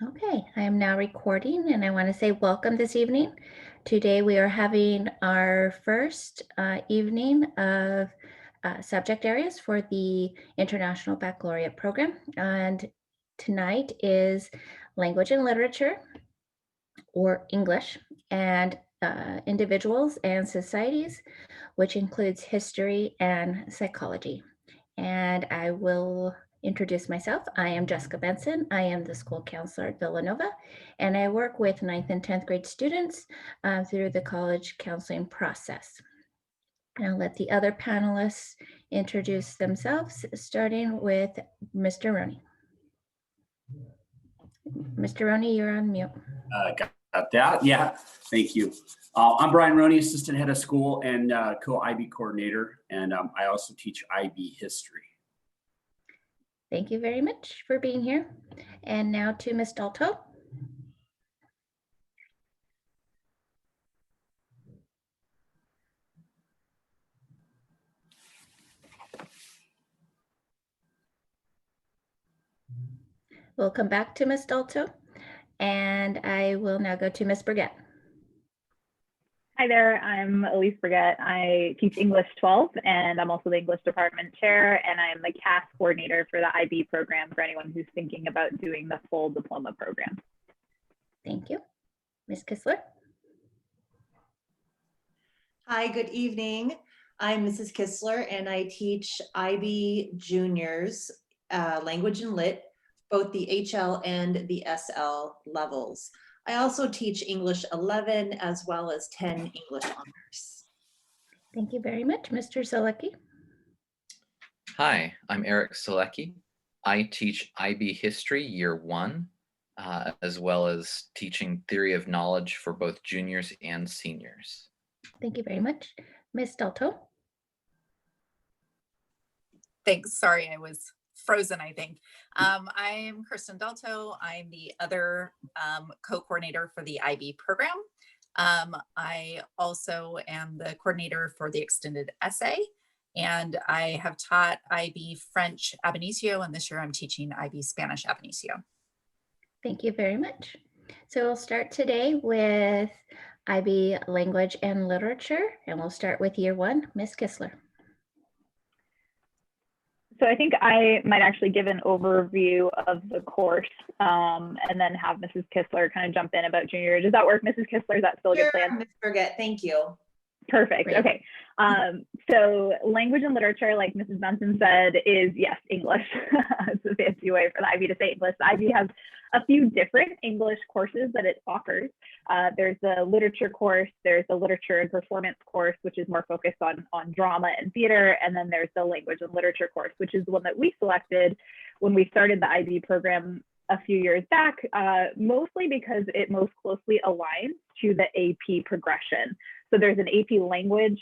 Okay, I am now recording and I want to say welcome this evening. Today we are having our first evening of subject areas for the International Baccalaureate program. And tonight is language and literature, or English, and individuals and societies, which includes history and psychology. And I will introduce myself. I am Jessica Benson. I am the school counselor at Villanova, and I work with 9th and 10th grade students through the college counseling process. And I'll let the other panelists introduce themselves, starting with Mr. Roney. Mr. Roney, you're on mute. Got that? Yeah, thank you. I'm Brian Roney, assistant head of school and co-IB coordinator, and I also teach IB history. Thank you very much for being here. And now to Ms. Dalto. We'll come back to Ms. Dalto, and I will now go to Ms. Burgett. Hi there, I'm Elise Burgett. I teach English 12, and I'm also the English department chair, and I'm the CAS coordinator for the IB program for anyone who's thinking about doing the full diploma program. Thank you. Ms. Kistler. Hi, good evening. I'm Mrs. Kistler, and I teach IB juniors language and lit, both the HL and the SL levels. I also teach English 11 as well as 10 English honors. Thank you very much. Mr. Selecki. Hi, I'm Eric Selecki. I teach IB History Year 1, as well as teaching Theory of Knowledge for both juniors and seniors. Thank you very much. Ms. Dalto. Thanks. Sorry, I was frozen, I think. I'm Kristen Dalto. I'm the other co-coordinator for the IB program. I also am the coordinator for the extended essay, and I have taught IB French ab initio, and this year I'm teaching IB Spanish ab initio. Thank you very much. So we'll start today with IB language and literature, and we'll start with year 1, Ms. Kistler. So I think I might actually give an overview of the course and then have Mrs. Kistler kind of jump in about junior. Does that work, Mrs. Kistler? Is that still a good plan? Ms. Burgett, thank you. Perfect. Great. Okay. So language and literature, like Mrs. Benson said, is yes, English. It's a fancy way for the IB to say English. The IB has a few different English courses that it offers. There's the literature course, there's the literature and performance course, which is more focused on drama and theater. And then there's the language and literature course, which is the one that we selected when we started the IB program a few years back, mostly because it most closely aligns to the AP progression. So there's an AP language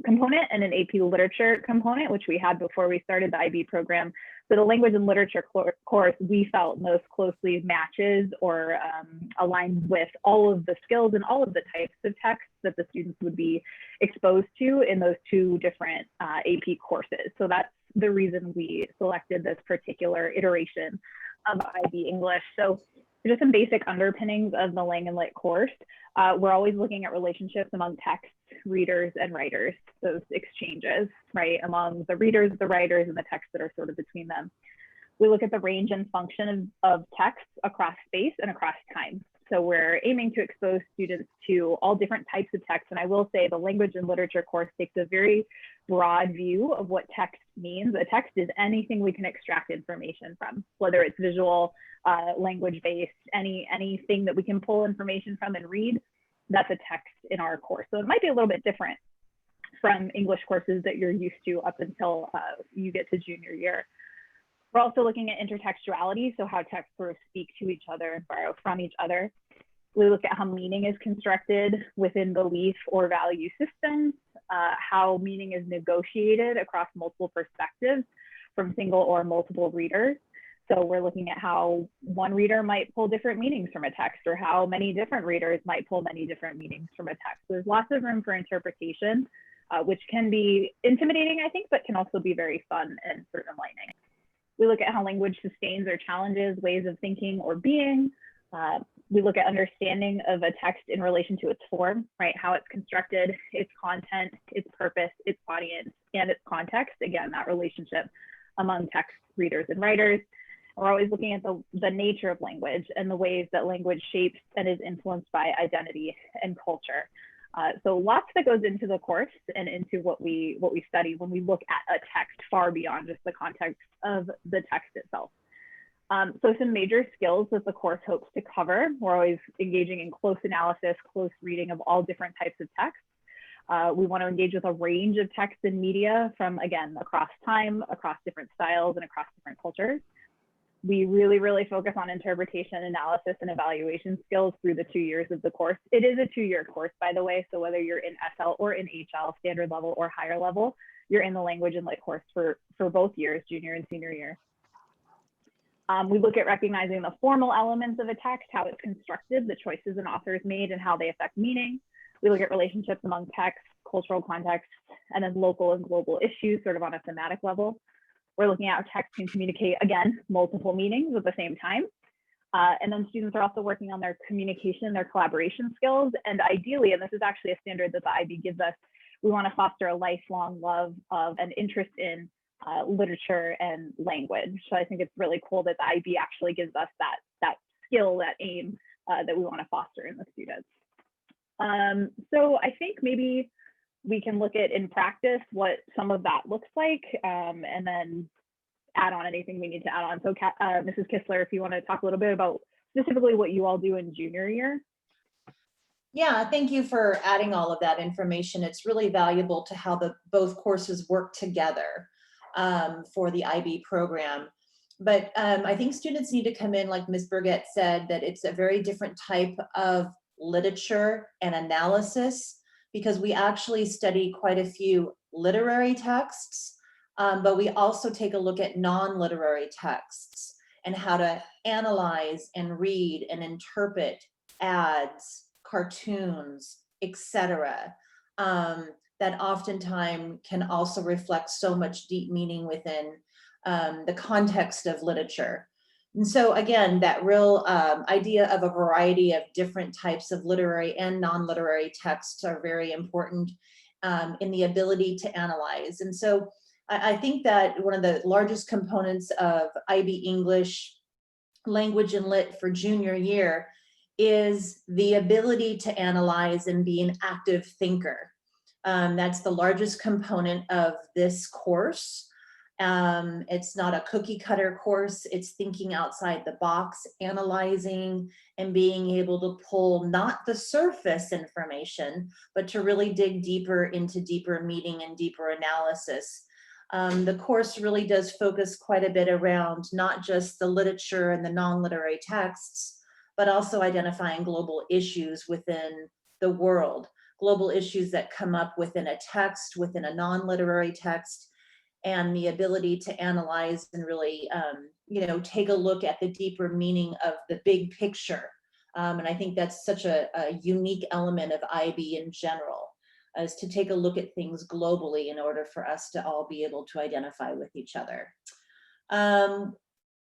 component and an AP literature component, which we had before we started the IB program. So the language and literature course we felt most closely matches or aligns with all of the skills and all of the types of texts that the students would be exposed to in those two different AP courses. So that's the reason we selected this particular iteration of IB English. So just some basic underpinnings of the Lang and Lit course. We're always looking at relationships among texts, readers, and writers, those exchanges, right, among the readers, the writers, and the texts that are sort of between them. We look at the range and function of texts across space and across time. So we're aiming to expose students to all different types of texts. And I will say the language and literature course takes a very broad view of what text means. A text is anything we can extract information from, whether it's visual, language-based, anything that we can pull information from and read, that's a text in our course. So it might be a little bit different from English courses that you're used to up until you get to junior year. We're also looking at intertextuality, so how texts sort of speak to each other and borrow from each other. We look at how meaning is constructed within belief or value systems, how meaning is negotiated across multiple perspectives from single or multiple readers. So we're looking at how one reader might pull different meanings from a text, or how many different readers might pull many different meanings from a text. So there's lots of room for interpretation, which can be intimidating, I think, but can also be very fun and sort of enlightening. We look at how language sustains or challenges ways of thinking or being. We look at understanding of a text in relation to its form, right? How it's constructed, its content, its purpose, its audience, and its context. Again, that relationship among text readers and writers. We're always looking at the nature of language and the ways that language shapes and is influenced by identity and culture. So lots that goes into the course and into what we study when we look at a text far beyond just the context of the text itself. So some major skills that the course hopes to cover. We're always engaging in close analysis, close reading of all different types of text. We want to engage with a range of text and media from, again, across time, across different styles, and across different cultures. We really focus on interpretation, analysis, and evaluation skills through the 2 years of the course. It is a 2-year course, by the way, so whether you're in SL or in HL, standard level or higher level, you're in the language and lit course for both years, junior and senior year. We look at recognizing the formal elements of a text, how it's constructed, the choices an author has made, and how they affect meaning. We look at relationships among text, cultural context, and then local and global issues, sort of on a thematic level. We're looking at how text can communicate, again, multiple meanings at the same time. And then students are also working on their communication, their collaboration skills. And ideally, and this is actually a standard that the IB gives us, we want to foster a lifelong love of and interest in literature and language. So I think it's really cool that the IB actually gives us that skill, that aim that we want to foster in the students. So I think maybe we can look at in practice what some of that looks like, and then add on anything we need to add on. So Mrs. Kistler, if you want to talk a little bit about specifically what you all do in junior year. Yeah, thank you for adding all of that information. It's really valuable to how both courses work together for the IB program. But I think students need to come in, like Ms. Burgett said, that it's a very different type of literature and analysis, because we actually study quite a few literary texts, but we also take a look at non-literary texts and how to analyze and read and interpret ads, cartoons, etc. That oftentimes can also reflect so much deep meaning within the context of literature. And so again, that real idea of a variety of different types of literary and non-literary texts are very important in the ability to analyze. And so I think that one of the largest components of IB English language and lit for junior year is the ability to analyze and be an active thinker. That's the largest component of this course. It's not a cookie cutter course. It's thinking outside the box, analyzing and being able to pull not the surface information, but to really dig deeper into deeper meaning and deeper analysis. The course really does focus quite a bit around not just the literature and the non-literary texts, but also identifying global issues within the world, global issues that come up within a text, within a non-literary text, and the ability to analyze and really, take a look at the deeper meaning of the big picture. And I think that's such a unique element of IB in general, is to take a look at things globally in order for us to all be able to identify with each other.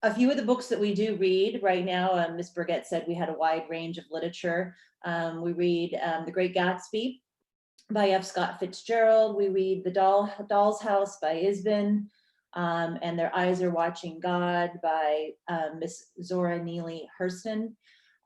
A few of the books that we do read right now, Ms. Burgett said we had a wide range of literature. We read The Great Gatsby by F. Scott Fitzgerald. We read The Doll's House by Isbin, and Their Eyes Are Watching God by Miss Zora Neale Hurston.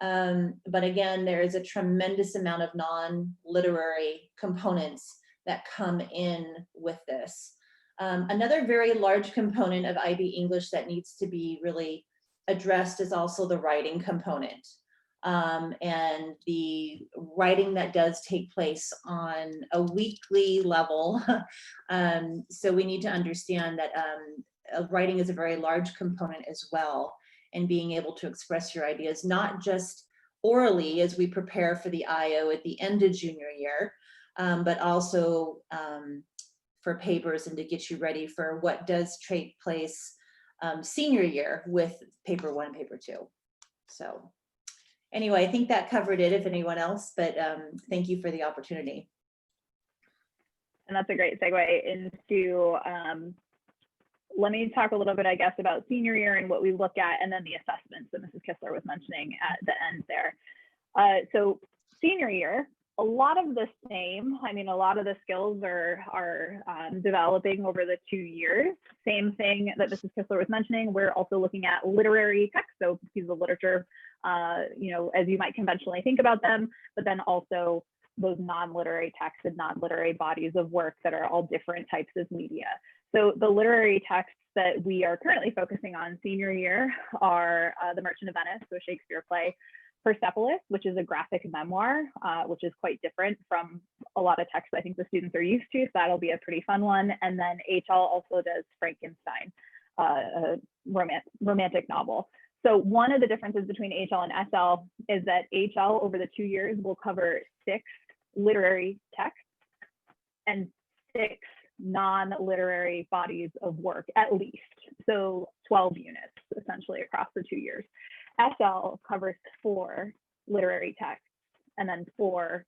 But again, there is a tremendous amount of non-literary components that come in with this. Another very large component of IB English that needs to be really addressed is also the writing component. And the writing that does take place on a weekly level. So we need to understand that writing is a very large component as well, and being able to express your ideas, not just orally as we prepare for the IO at the end of junior year, but also for papers and to get you ready for what does take place senior year with paper 1 and paper 2. So anyway, I think that covered it if anyone else, but thank you for the opportunity. And that's a great segue into let me talk a little bit, I guess, about senior year and what we look at, and then the assessments that Mrs. Kistler was mentioning at the end there. So senior year, a lot of the same. I mean, a lot of the skills are developing over the 2 years. Same thing that Mrs. Kistler was mentioning. We're also looking at literary text, so pieces of literature, you know, as you might conventionally think about them, but then also those non-literary texts and non-literary bodies of work that are all different types of media. So the literary texts that we are currently focusing on senior year are The Merchant of Venice, so a Shakespeare play, Persepolis, which is a graphic memoir, which is quite different from a lot of texts I think the students are used to, so that'll be a pretty fun one. And then HL also does Frankenstein, a romantic novel. So one of the differences between HL and SL is that HL over the 2 years will cover 6 literary texts and 6 non-literary bodies of work at least. So 12 units essentially across the 2 years. SL covers 4 literary texts and then 4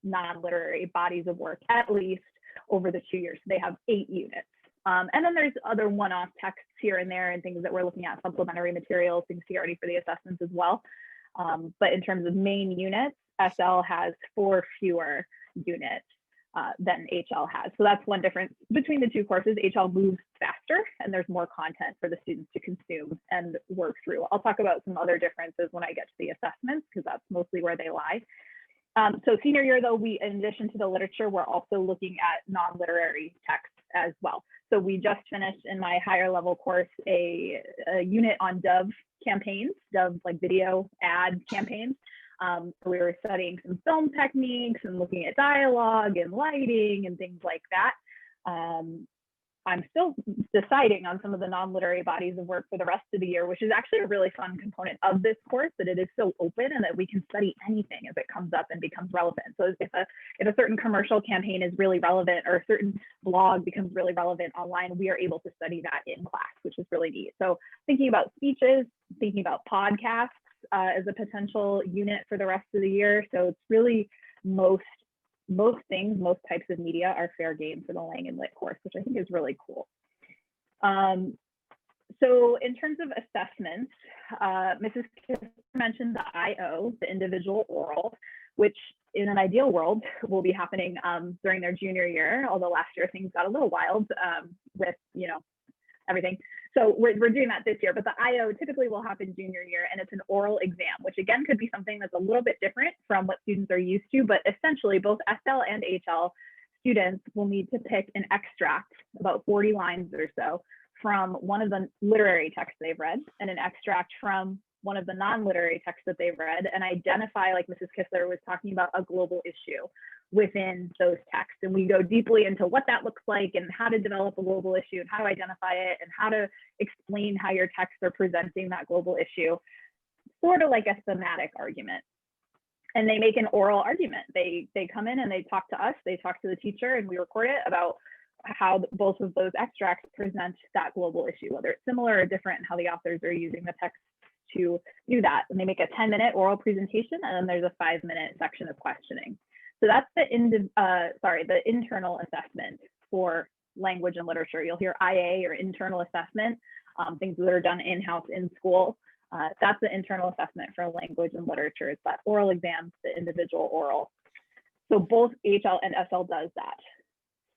non-literary bodies of work at least over the 2 years. So they have 8 units. And then there's other one-off texts here and there and things that we're looking at, supplementary materials, things to get ready for the assessments as well. But in terms of main units, SL has 4 fewer units than HL has. So that's one difference between the 2 courses. HL moves faster and there's more content for the students to consume and work through. I'll talk about some other differences when I get to the assessments because that's mostly where they lie. So senior year though, we, in addition to the literature, we're also looking at non-literary texts as well. So we just finished in my higher level course a unit on Dove campaigns, Dove like video ad campaigns. We were studying some film techniques and looking at dialogue and lighting and things like that. I'm still deciding on some of the non-literary bodies of work for the rest of the year, which is actually a really fun component of this course, that it is so open and that we can study anything as it comes up and becomes relevant. So if a certain commercial campaign is really relevant or a certain blog becomes really relevant online, we are able to study that in class, which is really neat. So thinking about speeches, thinking about podcasts as a potential unit for the rest of the year. So it's really most types of media are fair game for the Lang and Lit course, which I think is really cool. So in terms of assessments, Mrs. Kistler mentioned the IO, the individual oral, which in an ideal world will be happening during their junior year, although last year things got a little wild with, you know, everything. So we're doing that this year, but the IO typically will happen junior year, and it's an oral exam, which again could be something that's a little bit different from what students are used to, but essentially both SL and HL students will need to pick an extract, about 40 lines or so, from one of the literary texts they've read and an extract from one of the non-literary texts that they've read, and identify, like Mrs. Kistler was talking about, a global issue within those texts. And we go deeply into what that looks like and how to develop a global issue and how to identify it and how to explain how your texts are presenting that global issue, sort of like a thematic argument. And they make an oral argument. They come in and they talk to us, they talk to the teacher, and we record it about how both of those extracts present that global issue, whether it's similar or different, and how the authors are using the text to do that. And they make a 10-minute oral presentation, and then there's a 5-minute section of questioning. So that's the internal assessment for language and literature. You'll hear IA or internal assessment, things that are done in-house in school. That's the internal assessment for language and literature. It's that oral exam, the individual oral. So both HL and SL does that.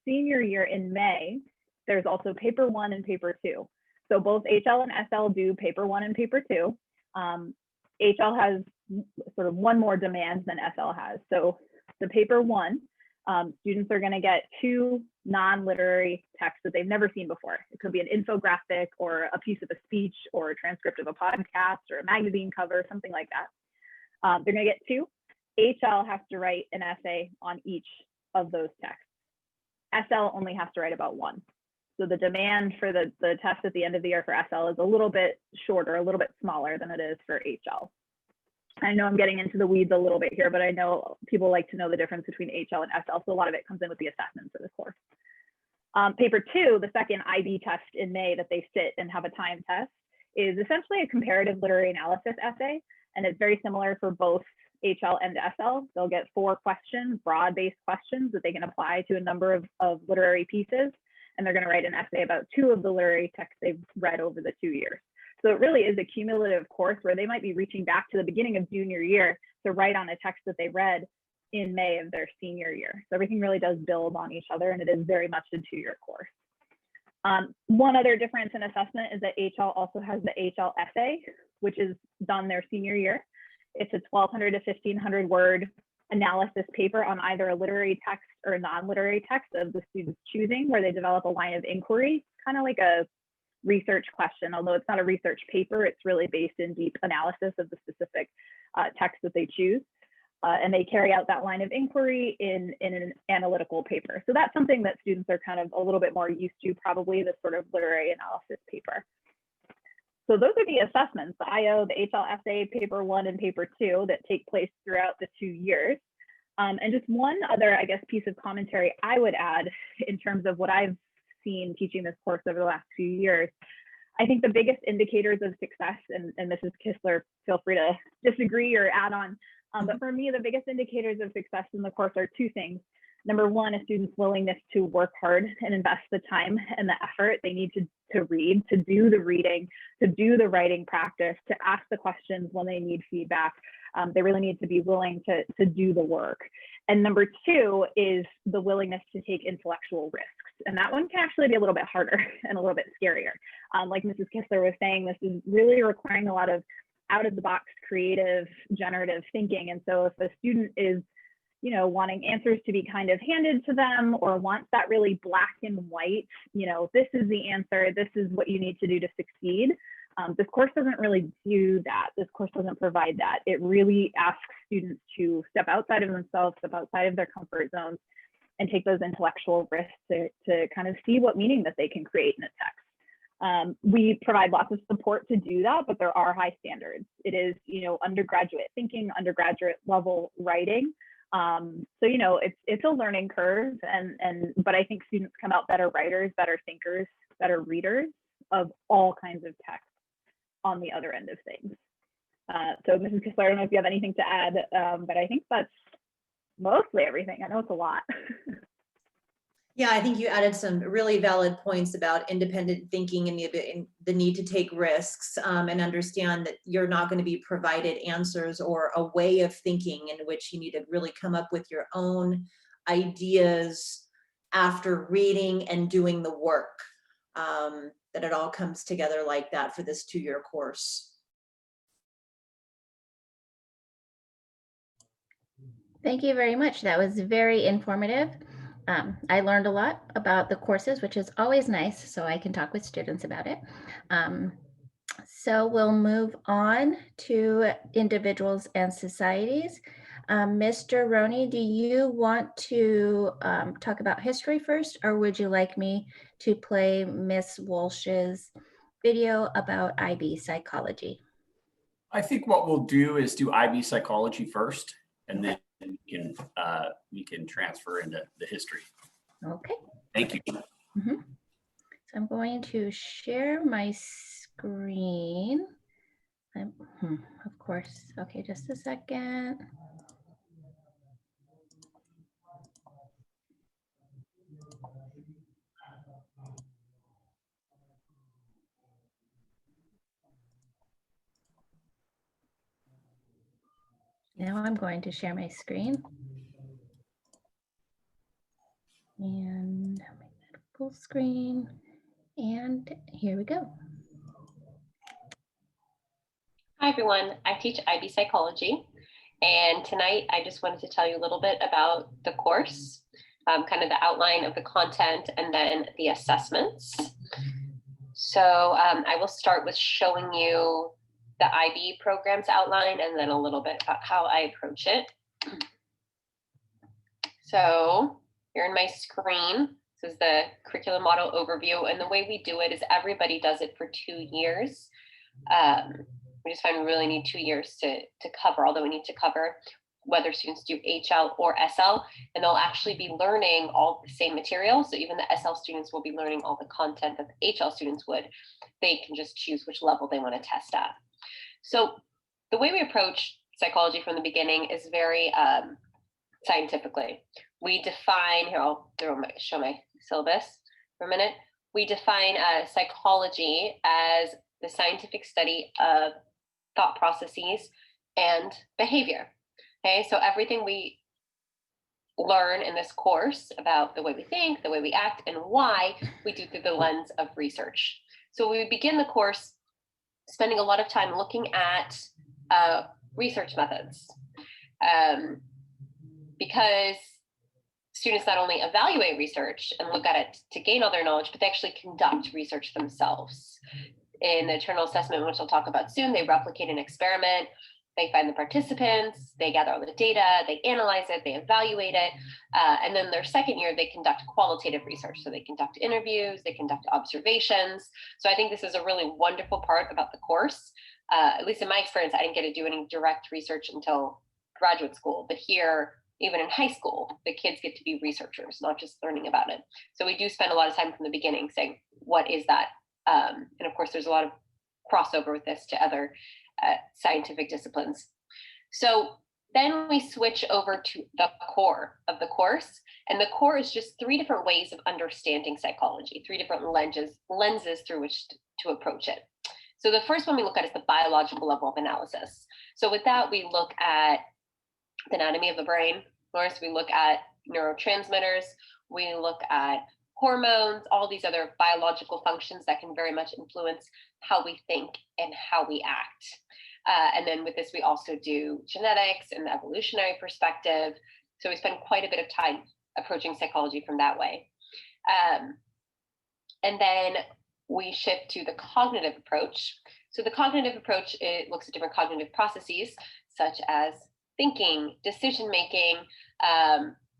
Senior year in May, there's also paper 1 and paper 2. So both HL and SL do paper 1 and paper 2. HL has sort of one more demand than SL has. So the paper 1, students are going to get 2 non-literary texts that they've never seen before. It could be an infographic or a piece of a speech or a transcript of a podcast or a magazine cover, something like that. They're going to get 2. HL has to write an essay on each of those texts. SL only has to write about 1. So the demand for the test at the end of the year for SL is a little bit shorter, a little bit smaller than it is for HL. I know I'm getting into the weeds a little bit here, but I know people like to know the difference between HL and SL, so a lot of it comes in with the assessment for this course. Paper 2, the second IB test in May that they sit and have a time test, is essentially a comparative literary analysis essay, and it's very similar for both HL and SL. They'll get 4 questions, broad-based questions that they can apply to a number of literary pieces. and they're going to write an essay about 2 of the literary texts they've read over the 2 years. So it really is a cumulative course where they might be reaching back to the beginning of junior year to write on a text that they read in May of their senior year. So everything really does build on each other, and it is very much a 2-year course. One other difference in assessment is that HL also has the HL essay, which is done their senior year. It's a 1,200 to 1,500 word analysis paper on either a literary text or a non-literary text of the student's choosing, where they develop a line of inquiry, kind of like a research question, although it's not a research paper, it's really based in deep analysis of the specific text that they choose. And they carry out that line of inquiry in an analytical paper. So that's something that students are kind of a little bit more used to, probably, this sort of literary analysis paper. So those are the assessments, the IO, the HL essay, paper 1 and paper 2, that take place throughout the 2 years. And just one other, I guess, piece of commentary I would add in terms of what I've seen teaching this course over the last few years. I think the biggest indicators of success, and Mrs. Kistler, feel free to disagree or add on, but for me, the biggest indicators of success in the course are 2 things. Number 1, a student's willingness to work hard and invest the time and the effort they need to read, to do the reading, to do the writing practice, to ask the questions when they need feedback. They really need to be willing to do the work. And number 2 is the willingness to take intellectual risks. And that one can actually be a little bit harder and a little bit scarier. Like Mrs. Kistler was saying, this is really requiring a lot of out-of-the-box creative, generative thinking. And so if a student is, wanting answers to be kind of handed to them, or wants that really black and white, this is the answer, this is what you need to do to succeed. This course doesn't really do that. This course doesn't provide that. It really asks students to step outside of themselves, step outside of their comfort zones, and take those intellectual risks to kind of see what meaning that they can create in a text. We provide lots of support to do that, but there are high standards. It is, undergraduate thinking, undergraduate level writing. So, it's a learning curve, but I think students come out better writers, better thinkers, better readers of all kinds of texts on the other end of things. So Mrs. Kistler, I don't know if you have anything to add, but I think that's mostly everything. I know it's a lot. Yeah, I think you added some really valid points about independent thinking and the need to take risks, and understand that you're not going to be provided answers or a way of thinking in which you need to really come up with your own ideas after reading and doing the work, that it all comes together like that for this 2-year course. Thank you very much. That was very informative. I learned a lot about the courses, which is always nice, so I can talk with students about it. So we'll move on to individuals and societies. Mr. Roney, do you want to talk about history first, or would you like me to play Miss Walsh's video about IB psychology? I think what we'll do is do IB psychology first, and then we can transfer into the history. Okay. Thank you. So I'm going to share my screen. Of course. Okay, just a second. Now I'm going to share my screen. And I'll make that full screen. And here we go. Hi everyone, I teach IB psychology, and tonight I just wanted to tell you a little bit about the course, kind of the outline of the content, and then the assessments. So I will start with showing you the IB program's outline and then a little bit about how I approach it. So here in my screen, this is the curriculum model overview, and the way we do it is everybody does it for 2 years. We just find we really need 2 years to cover, although we need to cover whether students do HL or SL, and they'll actually be learning all the same material. So even the SL students will be learning all the content that the HL students would. They can just choose which level they want to test at. So the way we approach psychology from the beginning is very scientifically. We define, here I'll show my syllabus. for a minute, we define psychology as the scientific study of thought processes and behavior. Okay, so everything we learn in this course about the way we think, the way we act, and why we do through the lens of research. So we begin the course spending a lot of time looking at research methods, because students not only evaluate research and look at it to gain all their knowledge, but they actually conduct research themselves. In the internal assessment, which I'll talk about soon, they replicate an experiment, they find the participants, they gather all the data, they analyze it, they evaluate it, and then their second year, they conduct qualitative research. So they conduct interviews, they conduct observations. So I think this is a really wonderful part about the course. At least in my experience, I didn't get to do any direct research until graduate school, but here, even in high school, the kids get to be researchers, not just learning about it. So we do spend a lot of time from the beginning saying, what is that? And of course, there's a lot of crossover with this to other scientific disciplines. So then we switch over to the core of the course. And the core is just 3 different ways of understanding psychology, 3 different lenses through which to approach it. So the first one we look at is the biological level of analysis. So with that, we look at the anatomy of the brain. Of course, we look at neurotransmitters, we look at hormones, all these other biological functions that can very much influence how we think and how we act. And then with this, we also do genetics and the evolutionary perspective. So we spend quite a bit of time approaching psychology from that way. And then we shift to the cognitive approach. So the cognitive approach, it looks at different cognitive processes, such as thinking, decision-making,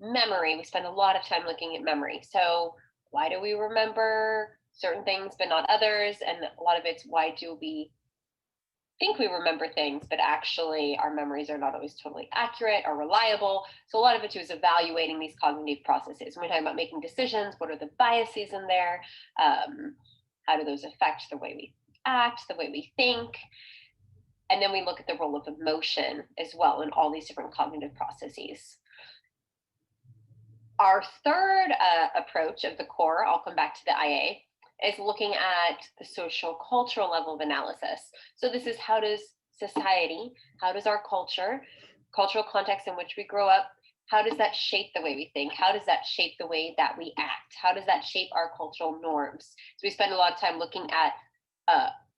memory. We spend a lot of time looking at memory. So why do we remember certain things but not others? And a lot of it's why do we think we remember things, but actually our memories are not always totally accurate or reliable. So a lot of it too is evaluating these cognitive processes. When we're talking about making decisions, what are the biases in there? How do those affect the way we act, the way we think? And then we look at the role of emotion as well in all these different cognitive processes. Our third approach of the core, I'll come back to the IA, is looking at the social cultural level of analysis. So this is how does society, how does our culture, cultural context in which we grow up, how does that shape the way we think? How does that shape the way that we act? How does that shape our cultural norms? So we spend a lot of time looking at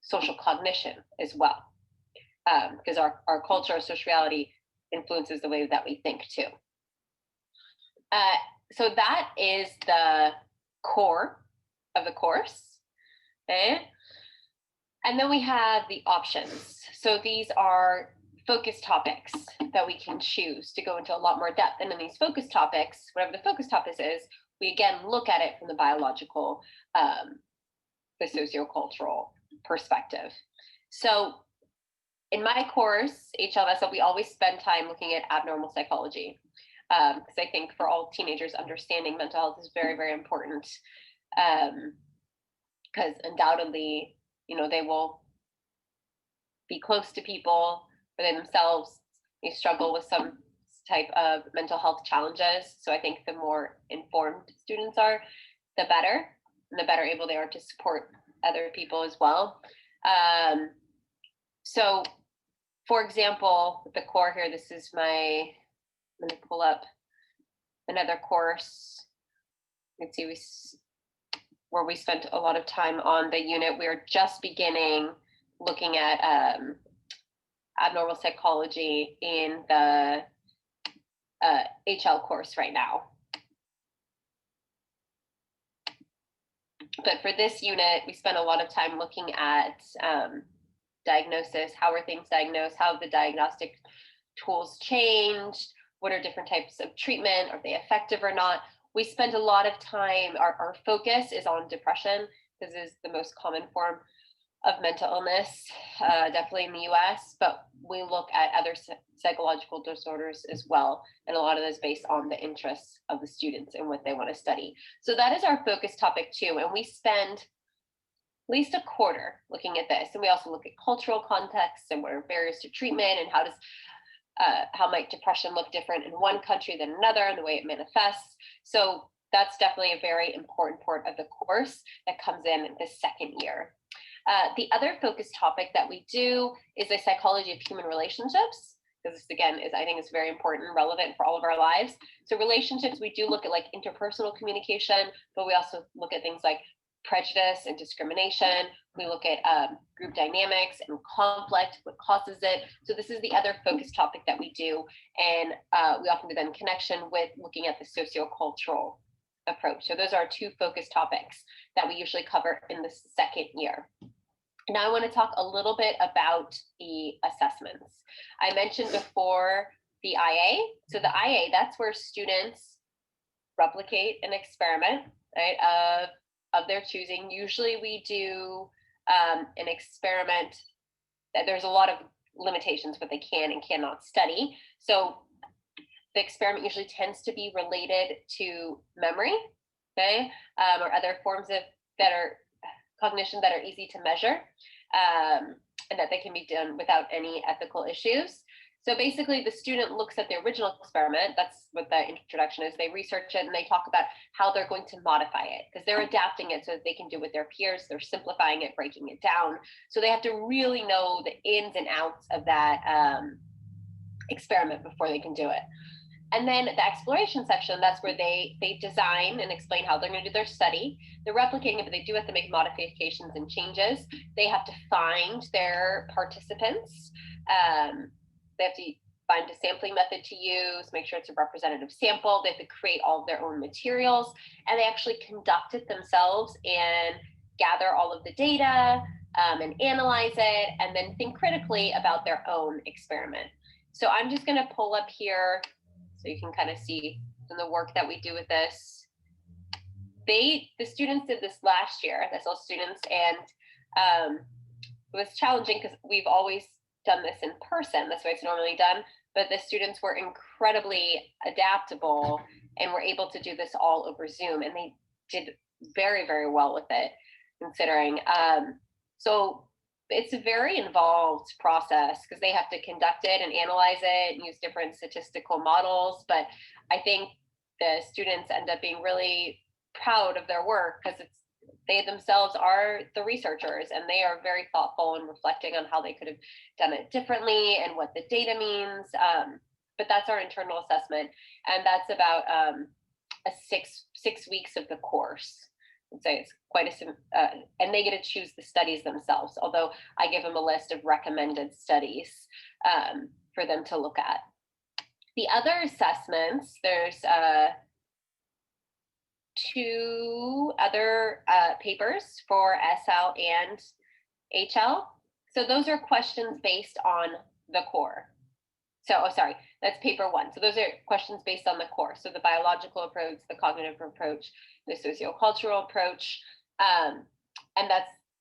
social cognition as well, because our culture, our social reality influences the way that we think too. So that is the core of the course. Okay? And then we have the options. So these are focus topics that we can choose to go into a lot more depth. And in these focus topics, whatever the focus topic is, we again look at it from the biological, the sociocultural perspective. So in my course, HLSL, we always spend time looking at abnormal psychology, because I think for all teenagers, understanding mental health is very, very important, because undoubtedly, they will be close to people, but they themselves may struggle with some type of mental health challenges. So I think the more informed students are, the better, and the better able they are to support other people as well. So for example, the core here, this is let me pull up another course. You can see where we spent a lot of time on the unit. We're just beginning looking at abnormal psychology in the HL course right now. But for this unit, we spent a lot of time looking at diagnosis. How are things diagnosed? How have the diagnostic tools changed? What are different types of treatment? Are they effective or not? We spend a lot of time, our focus is on depression. This is the most common form of mental illness, definitely in the US, but we look at other psychological disorders as well. And a lot of this based on the interests of the students and what they want to study. So that is our focus topic too. And we spend at least a quarter looking at this. And we also look at cultural contexts and what are barriers to treatment and how might depression look different in one country than another and the way it manifests. So that's definitely a very important part of the course that comes in the second year. The other focus topic that we do is the psychology of human relationships, because this again is, I think, is very important and relevant for all of our lives. So relationships, we do look at like interpersonal communication, but we also look at things like prejudice and discrimination. We look at group dynamics and conflict, what causes it. So this is the other focus topic that we do. And we often do that in connection with looking at the sociocultural approach. So those are our two focus topics that we usually cover in the second year. Now I want to talk a little bit about the assessments. I mentioned before the IA. So the IA, that's where students replicate an experiment, right, of their choosing. Usually we do an experiment that there's a lot of limitations what they can and cannot study. So the experiment usually tends to be related to memory, okay, or other forms of that are cognition that are easy to measure, and that they can be done without any ethical issues. So basically the student looks at the original experiment. That's what the introduction is. They research it and they talk about how they're going to modify it, because they're adapting it so that they can do with their peers. They're simplifying it, breaking it down. So they have to really know the ins and outs of that experiment before they can do it. And then the exploration section, that's where they design and explain how they're going to do their study. They're replicating it, but they do have to make modifications and changes. They have to find their participants. They have to find a sampling method to use, make sure it's a representative sample. They have to create all of their own materials, and they actually conduct it themselves and gather all of the data and analyze it, and then think critically about their own experiment. So I'm just going to pull up here so you can kind of see the work that we do with this. The students did this last year, the SL students, and it was challenging because we've always done this in person. That's the way it's normally done. But the students were incredibly adaptable and were able to do this all over Zoom, and they did very, very well with it, considering. So it's a very involved process because they have to conduct it and analyze it and use different statistical models. But I think the students end up being really proud of their work because they themselves are the researchers, and they are very thoughtful and reflecting on how they could have done it differently and what the data means. But that's our internal assessment, and that's about a six weeks of the course. I'd say it's quite and they get to choose the studies themselves, although I give them a list of recommended studies for them to look at. The other assessments, there's two other papers for SL and HL. So those are questions based on the core. So, that's paper one. So those are questions based on the core. So the biological approach, the cognitive approach, the sociocultural approach, and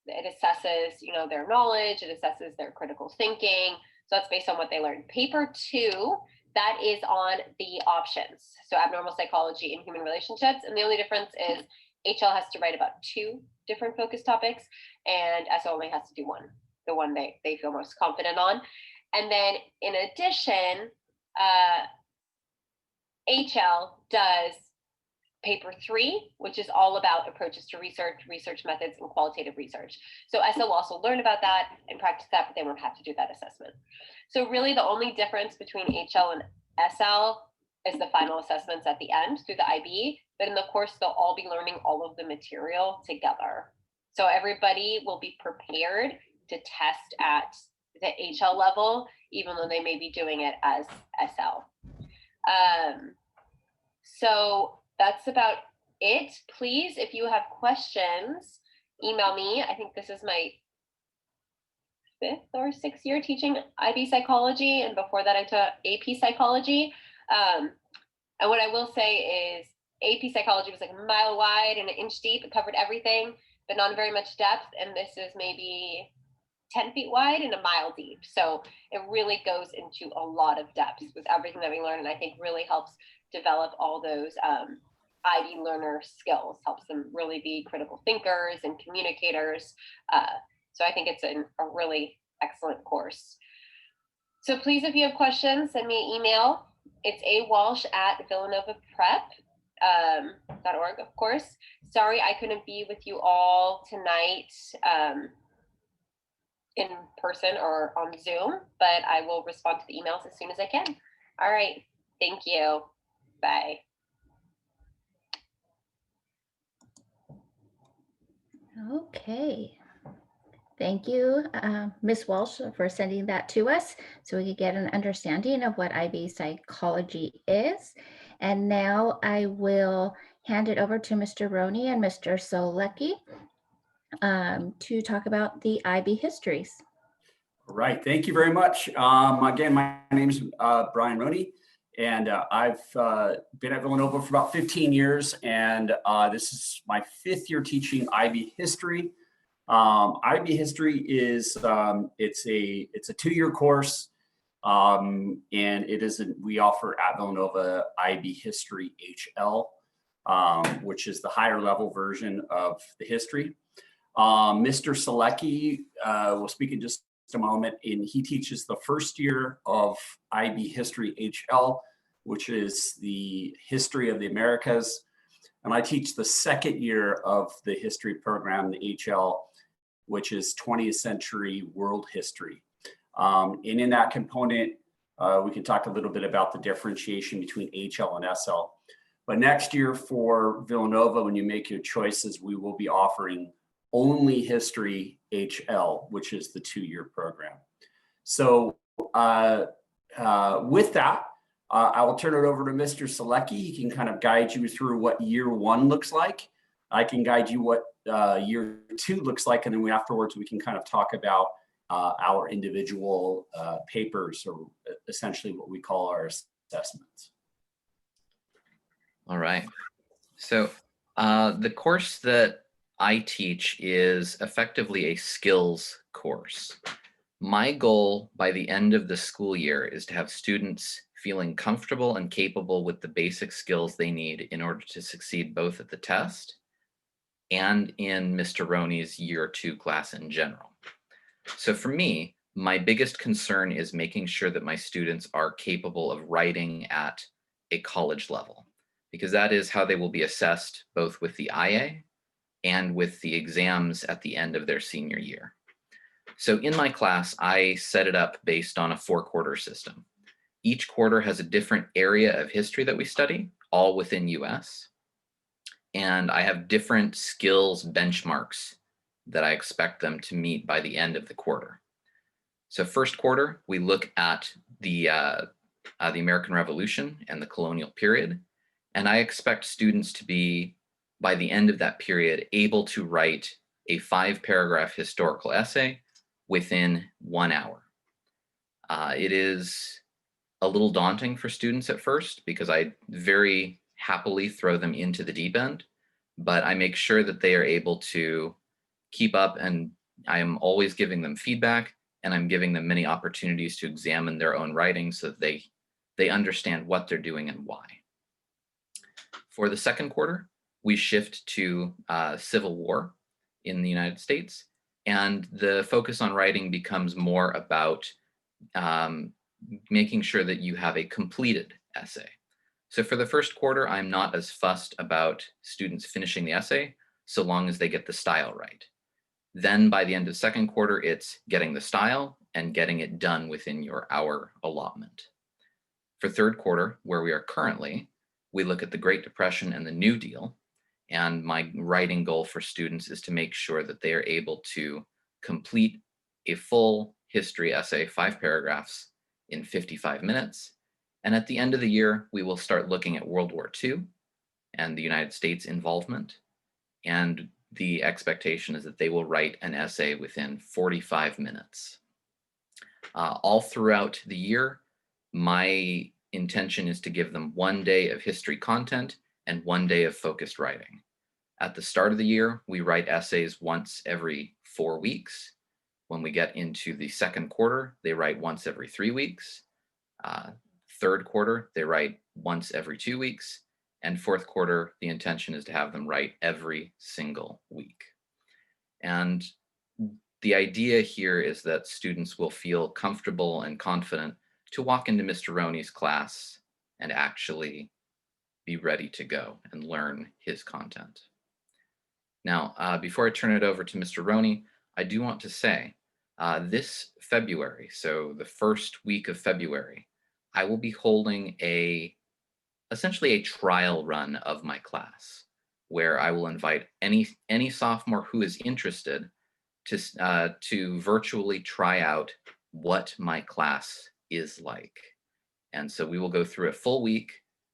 it assesses, their knowledge, it assesses their critical thinking. So that's based on what they learned. Paper two, that is on the options. So abnormal psychology and human relationships. And the only difference is HL has to write about two different focus topics, and SL only has to do one, the one they feel most confident on. And then in addition, HL does paper three, which is all about approaches to research methods, and qualitative research. So SL will also learn about that and practice that, but they won't have to do that assessment. So really the only difference between HL and SL is the final assessments at the end through the IB, but in the course, they'll all be learning all of the material together. So everybody will be prepared to test at the HL level, even though they may be doing it as SL. So that's about it. Please, if you have questions, email me. I think this is my 5th or 6th year teaching IB psychology, and before that I took AP psychology. And what I will say is AP psychology was like a mile wide and an inch deep. It covered everything, but not very much depth. And this is maybe 10 feet wide and a mile deep. So it really goes into a lot of depth with everything that we learn, and I think really helps develop all those IB learner skills, helps them really be critical thinkers and communicators. So I think it's a really excellent course. So please, if you have questions, send me an email. It's awalsh@Villanova Prep. of course. Sorry I couldn't be with you all tonight in person or on Zoom, but I will respond to the emails as soon as I can. All right. Thank you. Bye. Okay. Thank you, Ms. Walsh, for sending that to us so we could get an understanding of what IB psychology is. And now I will hand it over to Mr. Roney and Mr. Solecki to talk about the IB histories. All right, thank you very much. Again, my name is Brian Roney, and I've been at Villanova for about 15 years, and this is my 5th year teaching IB history. IB history is it's a 2-year course, and we offer at Villanova IB History HL, which is the higher level version of the history. Mr. Solecki will speak in just a moment, and he teaches the 1st year of IB History HL, which is the history of the Americas. And I teach the 2nd year of the history program, the HL, which is 20th century world history. And in that component, we can talk a little bit about the differentiation between HL and SL. But next year for Villanova, when you make your choices, we will be offering only history HL, which is the 2-year program. So with that, I will turn it over to Mr. Solecki. He can kind of guide you through what year 1 looks like. I can guide you what year 2 looks like, and then afterwards we can kind of talk about our individual papers, or essentially what we call our assessments. All right. So the course that I teach is effectively a skills course. My goal by the end of the school year is to have students feeling comfortable and capable with the basic skills they need in order to succeed both at the test and in Mr. Roney's year 2 class in general. So for me, my biggest concern is making sure that my students are capable of writing at a college level, because that is how they will be assessed both with the IA and with the exams at the end of their senior year. So in my class, I set it up based on a 4-quarter system. Each quarter has a different area of history that we study, all within US. And I have different skills benchmarks that I expect them to meet by the end of the quarter. So 1st quarter, we look at the American Revolution and the colonial period. And I expect students to be, by the end of that period, able to write a 5-paragraph historical essay within 1 hour. It is a little daunting for students at first because I very happily throw them into the deep end, but I make sure that they are able to keep up, and I am always giving them feedback, and I'm giving them many opportunities to examine their own writing so that they understand what they're doing and why. For the 2nd quarter, we shift to Civil War in the United States, and the focus on writing becomes more about making sure that you have a completed essay. So for the 1st quarter, I'm not as fussed about students finishing the essay so long as they get the style right. Then by the end of 2nd quarter, it's getting the style and getting it done within your hour allotment. For 3rd quarter, where we are currently, we look at the Great Depression and the New Deal. And my writing goal for students is to make sure that they are able to complete a full history essay, 5 paragraphs, in 55 minutes. And at the end of the year, we will start looking at World War II and the United States involvement. And the expectation is that they will write an essay within 45 minutes. All throughout the year, my intention is to give them 1 day of history content and 1 day of focused writing. At the start of the year, we write essays once every 4 weeks. When we get into the 2nd quarter, they write once every 3 weeks. 3rd quarter, they write once every 2 weeks. And 4th quarter, the intention is to have them write every single week. And the idea here is that students will feel comfortable and confident to walk into Mr. Roney's class and actually be ready to go and learn his content. Now, before I turn it over to Mr. Roney, I do want to say this February, so the first week of February, I will be holding essentially a trial run of my class, where I will invite any sophomore who is interested to virtually try out what my class is like. And so we will go through a full week.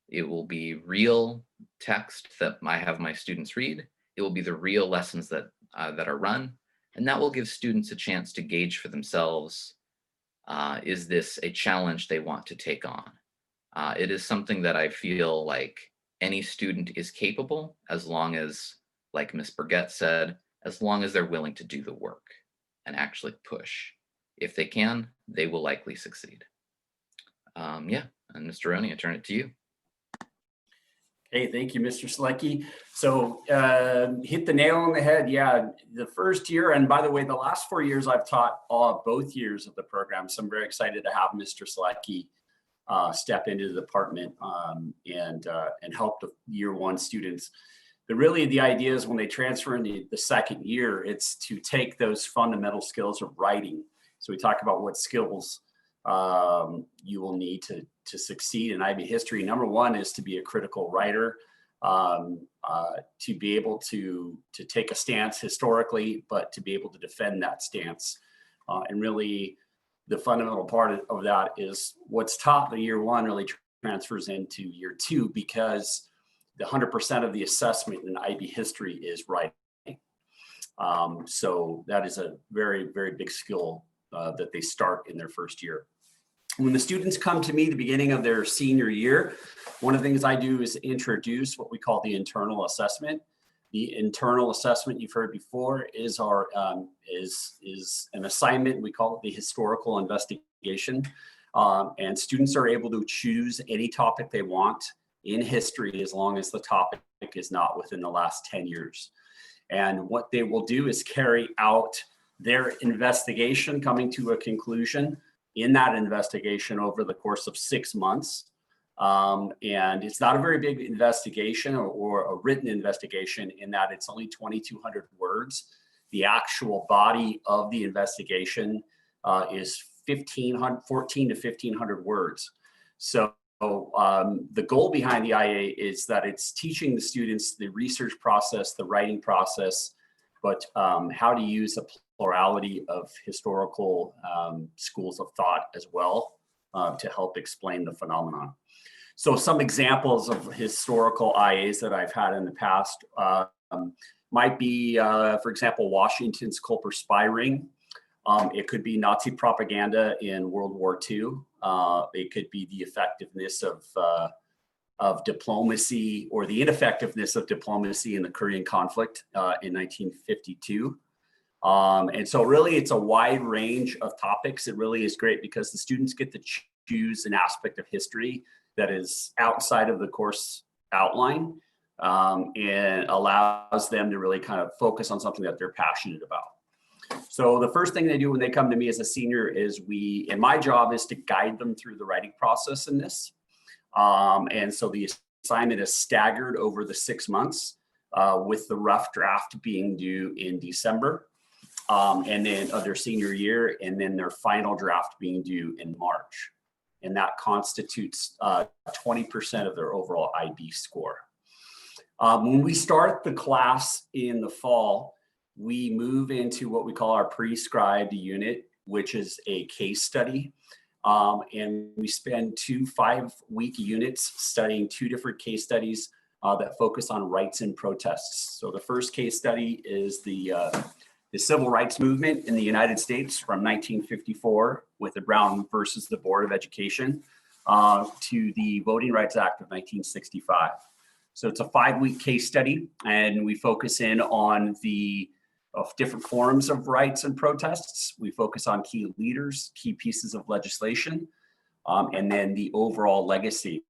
It will be real text that I have my students read. It will be the real lessons that are run, and that will give students a chance to gauge for themselves, is this a challenge they want to take on? It is something that I feel like any student is capable, as long as, like Ms. Burgett said, as long as they're willing to do the work and actually push. If they can, they will likely succeed. Yeah, and Mr. Roney, I turn it to you. Hey, thank you, Mr. Selecki. So hit the nail on the head. Yeah, the first year, and by the way, the last 4 years I've taught both years of the program. So I'm very excited to have Mr. Selecki step into the department and help the year one students. But really the idea is when they transfer in the second year, it's to take those fundamental skills of writing. So we talk about what skills you will need to succeed in IB history. Number one is to be a critical writer, to be able to take a stance historically, but to be able to defend that stance. And really the fundamental part of that is what's taught in year one really transfers into year two, because the 100% of the assessment in IB history is writing. So that is a very, very big skill that they start in their first year. When the students come to me at the beginning of their senior year, one of the things I do is introduce what we call the internal assessment. The internal assessment you've heard before is is an assignment. We call it the historical investigation. And students are able to choose any topic they want in history, as long as the topic is not within the last 10 years. And what they will do is carry out their investigation, coming to a conclusion in that investigation over the course of 6 months. And it's not a very big investigation or a written investigation, in that it's only 2,200 words. The actual body of the investigation is 14 to 1,500 words. So the goal behind the IA is that it's teaching the students the research process, the writing process, but how to use a plurality of historical schools of thought as well to help explain the phenomenon. So some examples of historical IAs that I've had in the past might be, for example, Washington's Culper spy ring. It could be Nazi propaganda in World War II. It could be the effectiveness of diplomacy, or the ineffectiveness of diplomacy in the Korean conflict in 1952. And so really it's a wide range of topics. It really is great because the students get to choose an aspect of history that is outside of the course outline, and allows them to really kind of focus on something that they're passionate about. So the first thing they do when they come to me as a senior is and my job is to guide them through the writing process in this. And so the assignment is staggered over the 6 months, with the rough draft being due in December, and then of their senior year, and then their final draft being due in March. And that constitutes 20% of their overall IB score. When we start the class in the fall, we move into what we call our prescribed unit, which is a case study. And we spend 2 5-week units studying 2 different case studies that focus on rights and protests. So the first case study is the civil rights movement in the United States from 1954 with the Brown versus the Board of Education to the Voting Rights Act of 1965. So it's a 5-week case study, and we focus in on the different forms of rights and protests. We focus on key leaders, key pieces of legislation, and then the overall legacy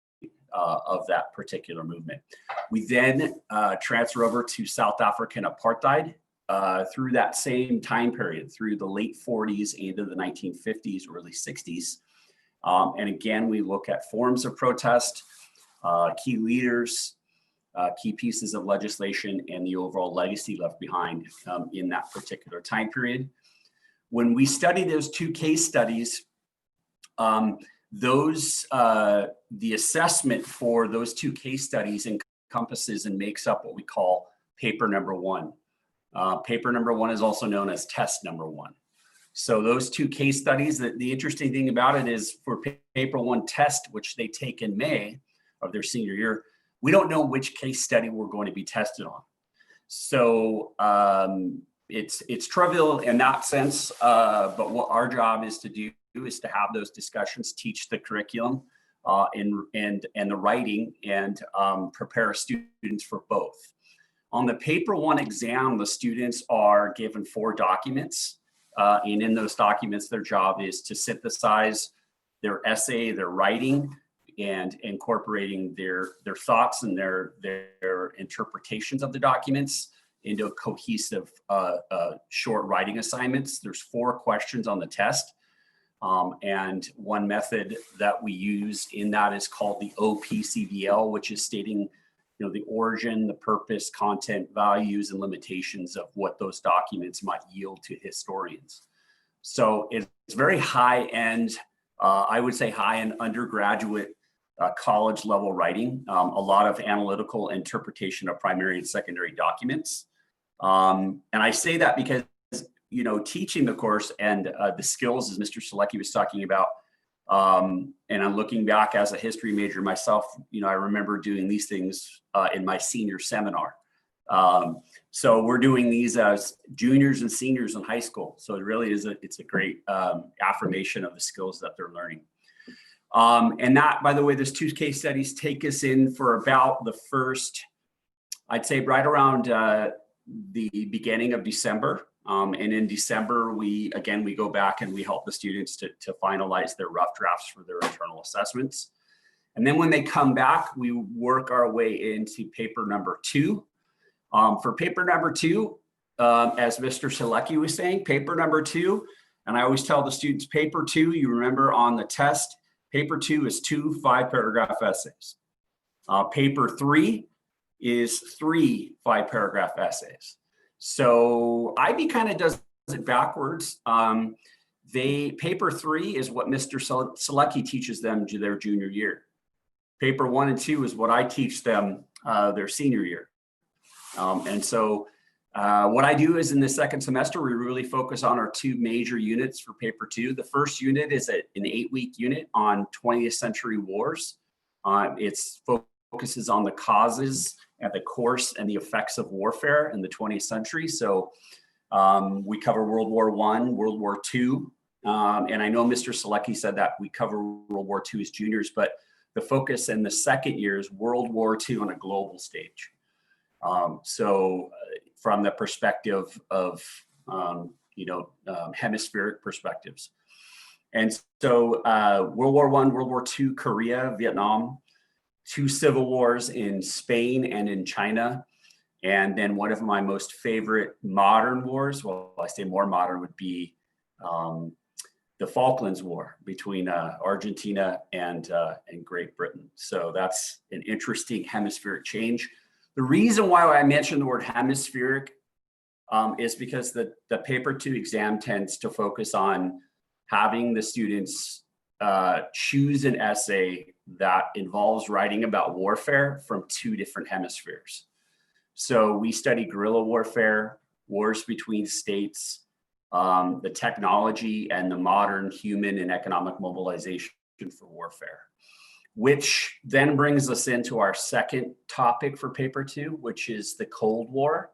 of that particular movement. We then transfer over to South African apartheid through that same time period, through the late 40s into the 1950s, early 60s. And again, we look at forms of protest, key leaders, key pieces of legislation, and the overall legacy left behind in that particular time period. When we study those two case studies, the assessment for those two case studies encompasses and makes up what we call paper number one. Paper number one is also known as test number one. So those two case studies, the interesting thing about it is for paper one test, which they take in May of their senior year, we don't know which case study we're going to be tested on. So it's trivial in that sense, but what our job is to do is to have those discussions, teach the curriculum and the writing, and prepare students for both. On the paper one exam, the students are given 4 documents, and in those documents, their job is to synthesize their essay, their writing, and incorporating their thoughts and their interpretations of the documents into cohesive short writing assignments. There's 4 questions on the test. And one method that we use in that is called the OPCVL, which is stating, the origin, the purpose, content, values, and limitations of what those documents might yield to historians. So it's very high end, I would say high end undergraduate college level writing, a lot of analytical interpretation of primary and secondary documents. And I say that because, teaching the course and the skills, as Mr. Selecki was talking about, and I'm looking back as a history major myself, I remember doing these things in my senior seminar. So we're doing these as juniors and seniors in high school. So it really is it's a great affirmation of the skills that they're learning. And that, by the way, those 2 case studies take us in for about the first, I'd say right around the beginning of December. And in December, we go back and we help the students to finalize their rough drafts for their internal assessments. And then when they come back, we work our way into paper number 2. For paper number 2, as Mr. Selecki was saying, paper number 2, and I always tell the students, paper 2, you remember on the test, paper 2 is 2 5-paragraph essays. Paper 3 is 3 5-paragraph essays. So IB kind of does it backwards. Paper 3 is what Mr. Selecki teaches them to their junior year. Paper 1 and 2 is what I teach them their senior year. And so what I do is in the second semester, we really focus on our 2 major units for paper 2. The first unit is an 8-week unit on 20th century wars. It focuses on the causes and the course and the effects of warfare in the 20th century. So we cover World War I, World War II. And I know Mr. Selecki said that we cover World War II as juniors, but the focus in the second year is World War II on a global stage. So from the perspective of, hemispheric perspectives. And so World War I, World War II, Korea, Vietnam, 2 civil wars in Spain and in China. And then one of my most favorite modern wars, well, I say more modern, would be the Falklands War between Argentina and Great Britain. So that's an interesting hemispheric change. The reason why I mentioned the word hemispheric is because the paper 2 exam tends to focus on having the students choose an essay that involves writing about warfare from 2 different hemispheres. So we study guerrilla warfare, wars between states, the technology and the modern human and economic mobilization for warfare, which then brings us into our second topic for paper 2, which is the Cold War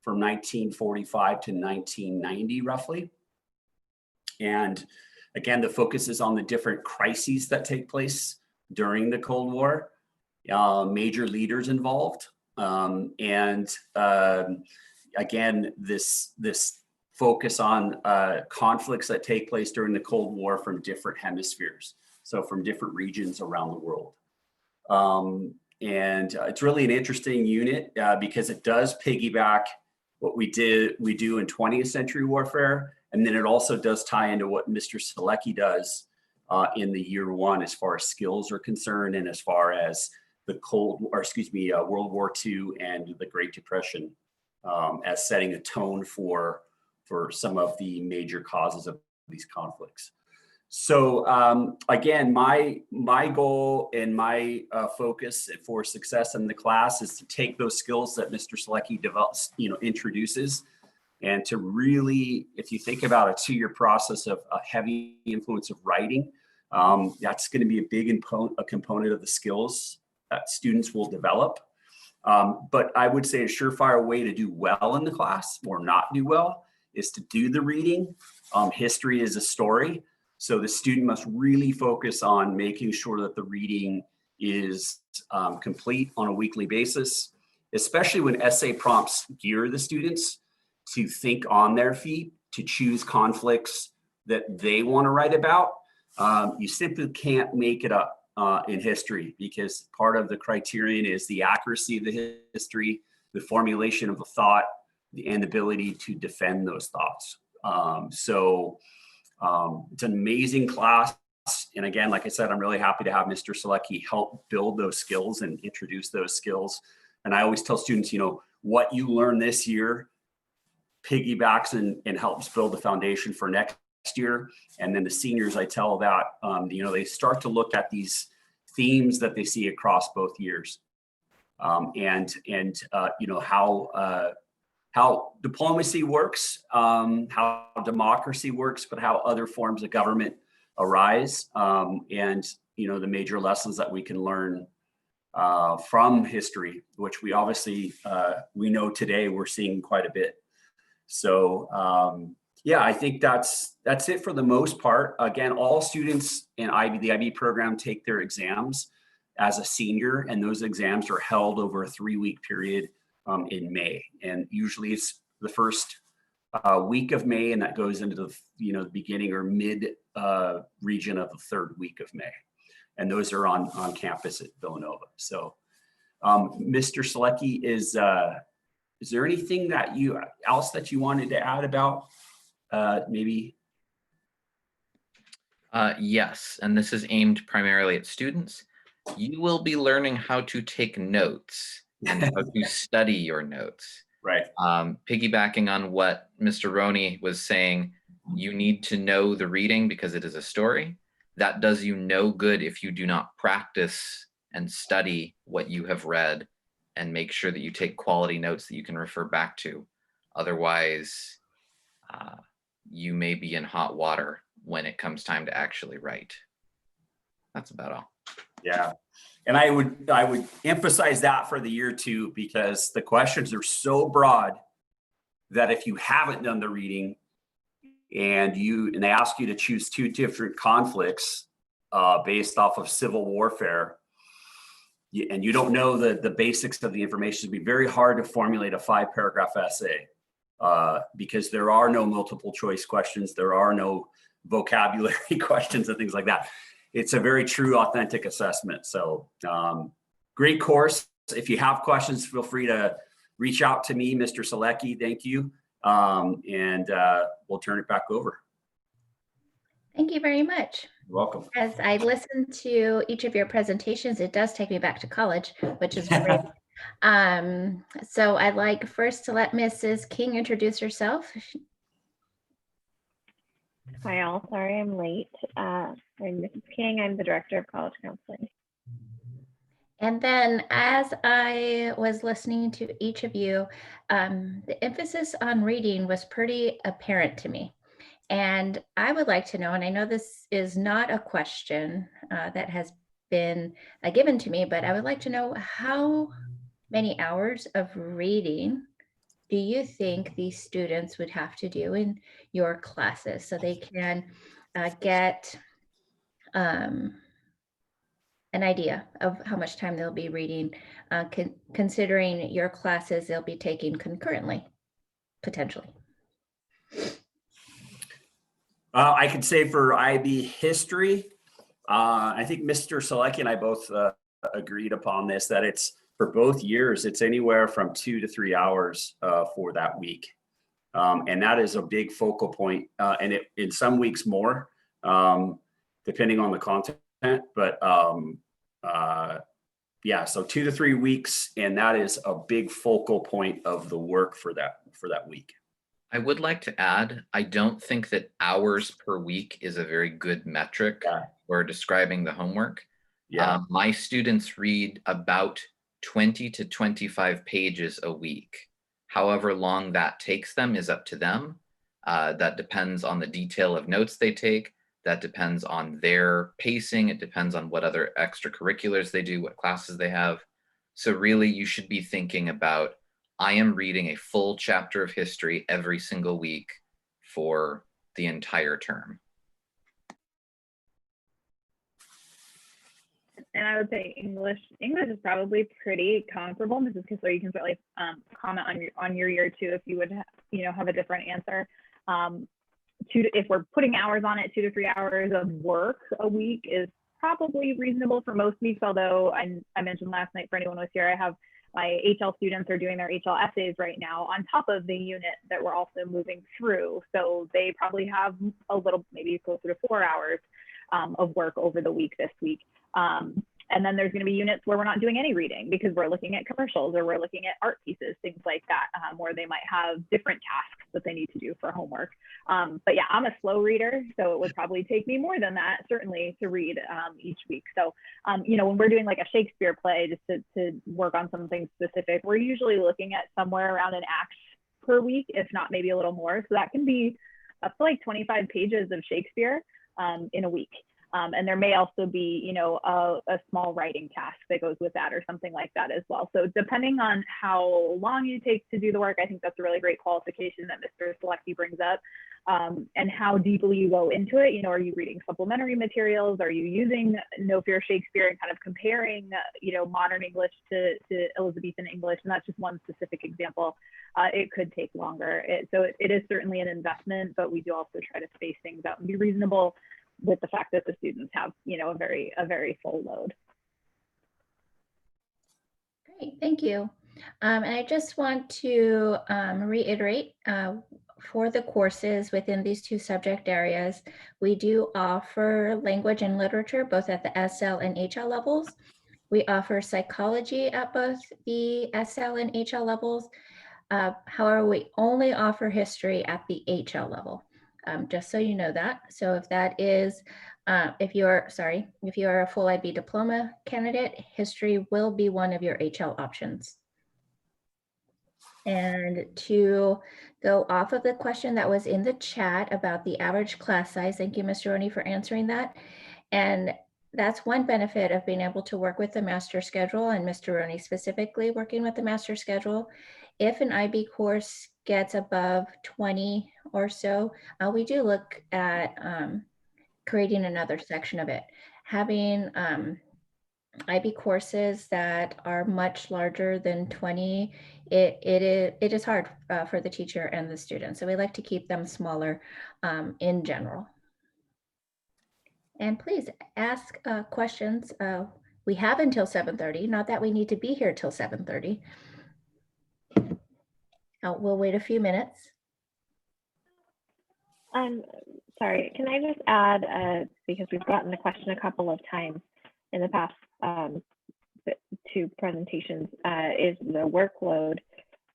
from 1945 to 1990, roughly. And again, the focus is on the different crises that take place during the Cold War, major leaders involved. Again, this focus on conflicts that take place during the Cold War from different hemispheres. So from different regions around the world. And it's really an interesting unit because it does piggyback what we do in 20th century warfare. And then it also does tie into what Mr. Selecki does in the year 1 as far as skills are concerned and as far as World War II and the Great Depression as setting a tone for some of the major causes of these conflicts. So again, my goal and my focus for success in the class is to take those skills that Mr. Selecki develops, introduces, and to really, if you think about a 2-year process of a heavy influence of writing, that's going to be a big component of the skills that students will develop. But I would say a surefire way to do well in the class or not do well is to do the reading. History is a story. So the student must really focus on making sure that the reading is complete on a weekly basis, especially when essay prompts gear the students to think on their feet, to choose conflicts that they want to write about. You simply can't make it up in history, because part of the criterion is the accuracy of the history, the formulation of the thought, and the ability to defend those thoughts. It's an amazing class. And again, like I said, I'm really happy to have Mr. Selecki help build those skills and introduce those skills. And I always tell students, what you learn this year piggybacks and helps build the foundation for next year. And then the seniors, I tell that, they start to look at these themes that they see across both years. How diplomacy works, how democracy works, but how other forms of government arise, and the major lessons that we can learn from history, which we obviously we know today we're seeing quite a bit. So yeah, I think that's it for the most part. Again, all students in the IB program take their exams as a senior, and those exams are held over a 3-week period in May, and usually it's the first week of May, and that goes into the the beginning or mid region of the 3rd week of May, and those are on campus at Villanova. So, Mr. Selecki, is there anything else that you wanted to add about maybe? Yes, and this is aimed primarily at students. You will be learning how to take notes and how to study your notes. Right. Piggybacking on what Mr. Roney was saying, you need to know the reading because it is a story. That does you no good if you do not practice and study what you have read and make sure that you take quality notes that you can refer back to. Otherwise, you may be in hot water when it comes time to actually write. That's about all. Yeah. And I would emphasize that for the year 2, because the questions are so broad that if you haven't done the reading and they ask you to choose 2 different conflicts based off of civil warfare, and you don't know the basics of the information, it'd be very hard to formulate a 5-paragraph essay because there are no multiple choice questions. There are no vocabulary questions and things like that. It's a very true, authentic assessment. So great course. If you have questions, feel free to reach out to me, Mr. Selecki. Thank you. And we'll turn it back over. Thank you very much. You're welcome. As I listen to each of your presentations, it does take me back to college, which is great. So I'd like first to let Mrs. King introduce herself. Hi all, sorry I'm late. I'm Mrs. King, I'm the Director of College Counseling. And then as I was listening to each of you, the emphasis on reading was pretty apparent to me. And I would like to know, and I know this is not a question that has been given to me, but I would like to know how many hours of reading do you think these students would have to do in your classes so they can get an idea of how much time they'll be reading, considering your classes they'll be taking concurrently, potentially? I could say for IB history, I think Mr. Selecki and I both agreed upon this, that it's for both years, it's anywhere from 2 to 3 hours for that week. And that is a big focal point. And in some weeks more, depending on the content, but Yeah, so 2 to 3 weeks, and that is a big focal point of the work for that week. I would like to add, I don't think that hours per week is a very good metric Yeah. for describing the homework. Yeah. My students read about 20 to 25 pages a week. However long that takes them is up to them. That depends on the detail of notes they take. That depends on their pacing. It depends on what other extracurriculars they do, what classes they have. So really, you should be thinking about, I am reading a full chapter of history every single week for the entire term. And I would say English is probably pretty comparable. Mrs. Kissler, you can certainly comment on your year too if you would have a different answer. If we're putting hours on it, 2 to 3 hours of work a week is probably reasonable for most weeks. Although I mentioned last night, for anyone who was here, I have my HL students are doing their HL essays right now on top of the unit that we're also moving through. So they probably have a little, maybe closer to 4 hours of work over the week this week. And then there's going to be units where we're not doing any reading because we're looking at commercials or we're looking at art pieces, things like that, where they might have different tasks that they need to do for homework. But yeah, I'm a slow reader, so it would probably take me more than that, certainly, to read each week. So, when we're doing like a Shakespeare play, just to work on something specific, we're usually looking at somewhere around an act per week, if not maybe a little more. So that can be up to like 25 pages of Shakespeare in a week. And there may also be, a small writing task that goes with that or something like that as well. So depending on how long you take to do the work, I think that's a really great qualification that Mr. Selecki brings up, and how deeply you go into it. Are you reading supplementary materials? Are you using No Fear Shakespeare and kind of comparing, modern English to Elizabethan English? And that's just one specific example. It could take longer. So it is certainly an investment, but we do also try to space things out and be reasonable with the fact that the students have, a very full load. Great, thank you. And I just want to reiterate, for the courses within these 2 subject areas, we do offer language and literature, both at the SL and HL levels. We offer psychology at both the SL and HL levels. However, we only offer history at the HL level. Just so you know that. So if that is, if you're a full IB diploma candidate, history will be one of your HL options. And to go off of the question that was in the chat about the average class size, thank you, Mr. Roney, for answering that. And that's one benefit of being able to work with the master schedule, and Mr. Roney specifically working with the master schedule. If an IB course gets above 20 or so, we do look at creating another section of it. Having IB courses that are much larger than 20, it is hard for the teacher and the student. So we like to keep them smaller in general. And please ask questions. We have until 7:30, not that we need to be here till 7:30. We'll wait a few minutes. Sorry, can I just add, because we've gotten the question a couple of times in the past 2 presentations, is the workload.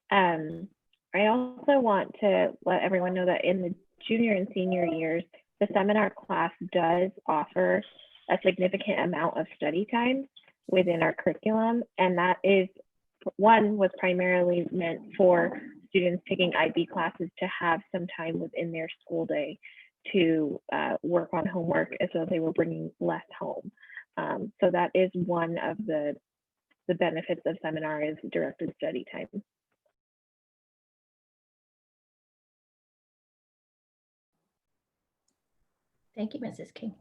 I also want to let everyone know that in the junior and senior years, the seminar class does offer a significant amount of study time within our curriculum, and that is, one, was primarily meant for students taking IB classes to have some time within their school day to work on homework, as though they were bringing less home. So that is one of the benefits of seminar, is directed study time. Thank you, Mrs. King.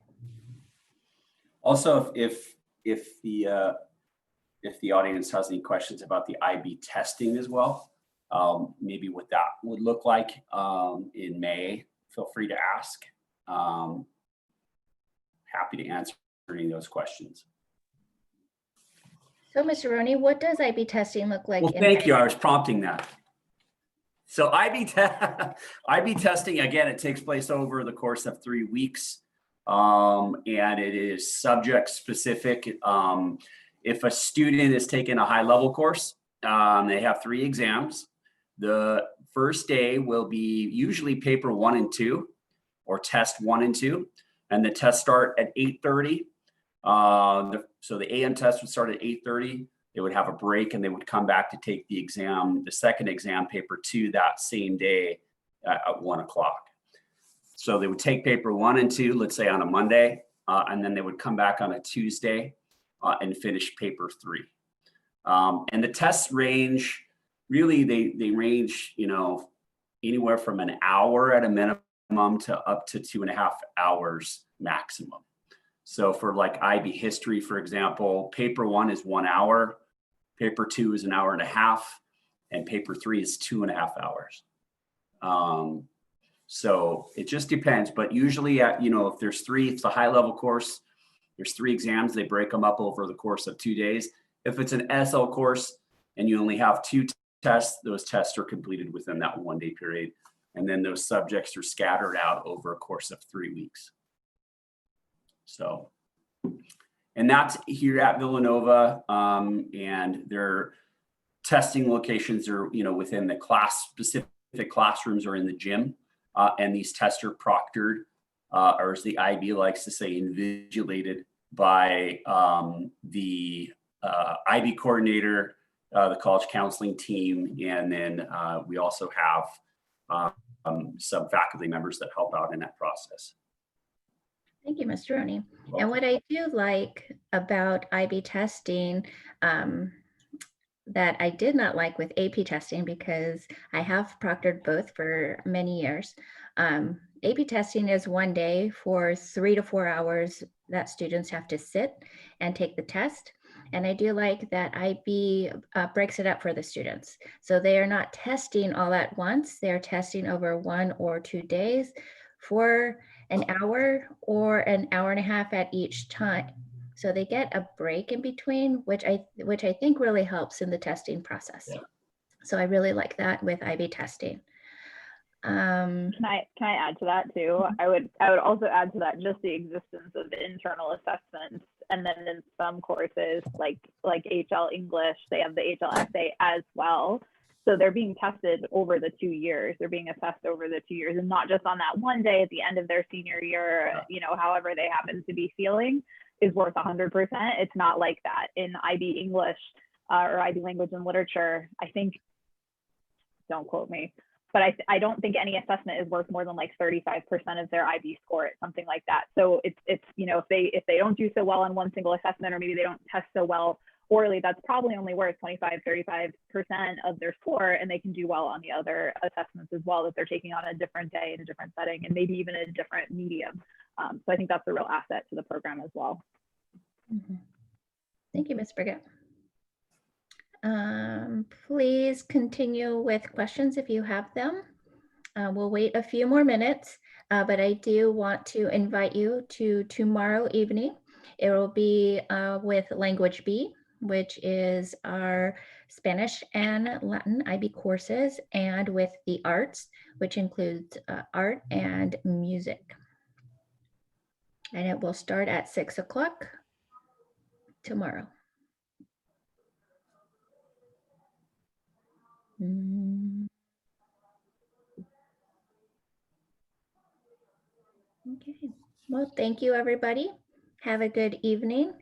Also, if the audience has any questions about the IB testing as well, maybe what that would look like in May, feel free to ask. Happy to answer any of those questions. So, Mr. Roney, what does IB testing look like? Well, thank you. I was prompting that. So IB testing, again, it takes place over the course of 3 weeks, and it is subject specific. If a student is taking a high level course, they have 3 exams. The first day will be usually paper 1 and 2 or test 1 and 2, and the tests start at 8:30. So the AM test would start at 8:30. They would have a break and they would come back to take the exam, the second exam, paper 2, that same day at 1 o'clock. So they would take paper 1 and 2, let's say on a Monday, and then they would come back on a Tuesday and finish paper 3. And the tests range, really, they range, anywhere from an hour at a minimum to up to 2.5 hours maximum. So for like IB history, for example, paper 1 is 1 hour, paper 2 is an hour and a half, and paper 3 is 2.5 hours. So it just depends, but usually if there's 3, it's a high level course, there's 3 exams, they break them up over the course of 2 days. If it's an SL course and you only have 2 tests, those tests are completed within that 1-day period. And then those subjects are scattered out over a course of 3 weeks. So, and that's here at Villanova, and their testing locations are, within the specific classrooms or in the gym. And these tests are proctored, or as the IB likes to say, invigilated by the IB coordinator, the college counseling team, and then we also have some faculty members that help out in that process. Thank you, Mr. Roney. And what I do like about IB testing that I did not like with AP testing, because I have proctored both for many years. AP testing is 1 day for 3 to 4 hours that students have to sit and take the test. And I do like that IB breaks it up for the students. So they are not testing all at once. They're testing over 1 or 2 days for an hour or an hour and a half at each time. So they get a break in between, which I think really helps in the testing process. Yeah. So I really like that with IB testing. Can I add to that too? I would also add to that just the existence of internal assessments, and then in some courses like HL English, they have the HL essay as well. So they're being tested over the 2 years. They're being assessed over the 2 years, and not just on that 1 day at the end of their senior year. However they happen to be feeling is worth 100%. It's not like that in IB English or IB Language and Literature. I think, don't quote me, but I don't think any assessment is worth more than like 35% of their IB score. It's something like that. So it's if they don't do so well on one single assessment, or maybe they don't test so well orally, that's probably only worth 25-35% of their score, and they can do well on the other assessments as well that they're taking on a different day in a different setting, and maybe even a different medium. So I think that's a real asset to the program as well. Mm-hmm. Thank you, Ms. Brigitte. Please continue with questions if you have them. We'll wait a few more minutes, but I do want to invite you to tomorrow evening. It will be with Language B, which is our Spanish and Latin IB courses, and with the arts, which includes art and music. And it will start at 6 o'clock tomorrow. Okay, well, thank you, everybody. Have a good evening.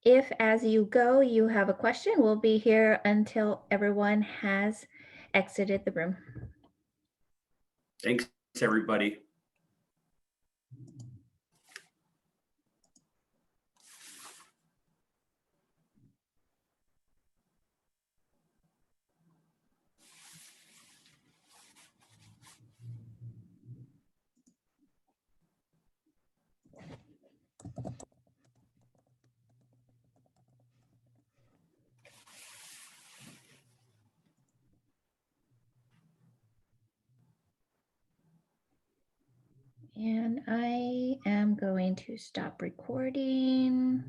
If as you go, you have a question, we'll be here until everyone has exited the room. Thanks, everybody. And I am going to stop recording.